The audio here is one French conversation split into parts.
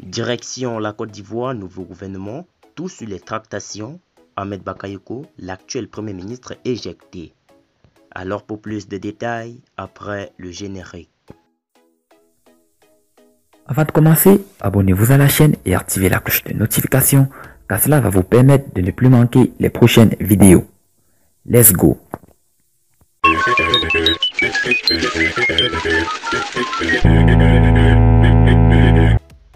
Direction la Côte d'Ivoire, nouveau gouvernement, tout sur les tractations. Ahmed Bakayoko, l'actuel Premier ministre, éjecté. Alors pour plus de détails, après le générique. Avant de commencer, abonnez-vous à la chaîne et activez la cloche de notification, car cela va vous permettre de ne plus manquer les prochaines vidéos. Let's go!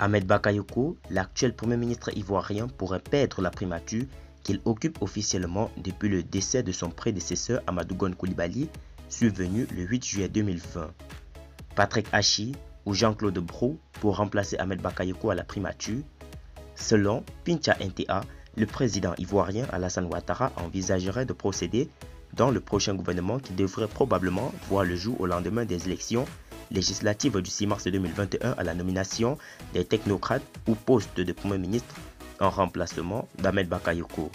Ahmed Bakayoko, l'actuel Premier ministre ivoirien, pourrait perdre la primature qu'il occupe officiellement depuis le décès de son prédécesseur Amadou Gon Coulibaly, survenu le 8 juillet 2020. Patrick Achi ou Jean-Claude Brou pour remplacer Ahmed Bakayoko à la primature. Selon Pincha Nta, le président ivoirien Alassane Ouattara envisagerait de procéder dans le prochain gouvernement qui devrait probablement voir le jour au lendemain des élections législatives du 6 mars 2021 à la nomination des technocrates ou postes de Premier ministre en remplacement d'Ahmed Bakayoko.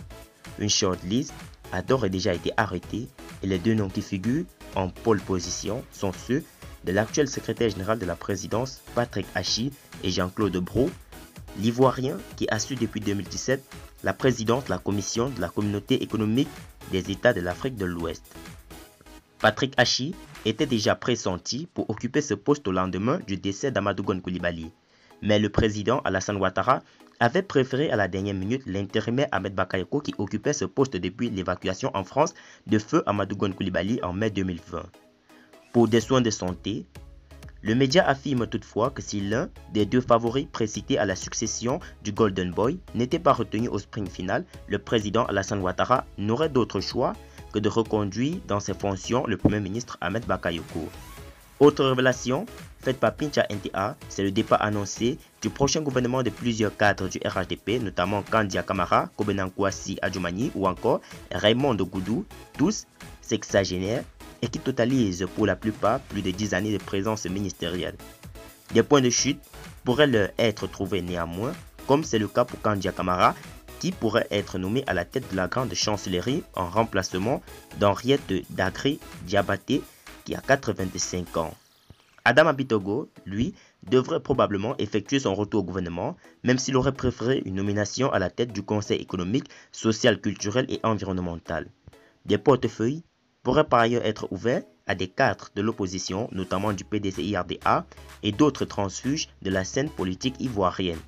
Une shortlist a d'ores et déjà été arrêtée et les deux noms qui figurent en pole position sont ceux de l'actuel secrétaire général de la présidence Patrick Achi et Jean-Claude Brou, l'Ivoirien qui assure depuis 2017 la présidence de la commission de la communauté économique des États de l'Afrique de l'Ouest. Patrick Achi était déjà pressenti pour occuper ce poste au lendemain du décès d'Amadou Gon Coulibaly. Mais le président Alassane Ouattara avait préféré à la dernière minute l'intérimaire Ahmed Bakayoko qui occupait ce poste depuis l'évacuation en France de feu Amadou Gon Coulibaly en mai 2020. Pour des soins de santé, le média affirme toutefois que si l'un des deux favoris précités à la succession du Golden Boy n'était pas retenu au sprint final, le président Alassane Ouattara n'aurait d'autre choix que de reconduire dans ses fonctions le Premier ministre Ahmed Bakayoko. Autre révélation faite par Pincha Nta, c'est le départ annoncé du prochain gouvernement de plusieurs cadres du RHDP, notamment Kandia Kamara, Kobenan Kouassi Adjoumani ou encore Raymond Goudou, tous sexagénaires et qui totalisent pour la plupart plus de 10 années de présence ministérielle. Des points de chute pourraient leur être trouvés néanmoins, comme c'est le cas pour Kandia Kamara, qui pourrait être nommé à la tête de la grande chancellerie en remplacement d'Henriette Dagri Diabaté qui a 85 ans. Adama Bitogo, lui, devrait probablement effectuer son retour au gouvernement, même s'il aurait préféré une nomination à la tête du Conseil économique, social, culturel et environnemental. Des portefeuilles pourraient par ailleurs être ouverts à des cadres de l'opposition, notamment du PDC-IRDA et d'autres transfuges de la scène politique ivoirienne.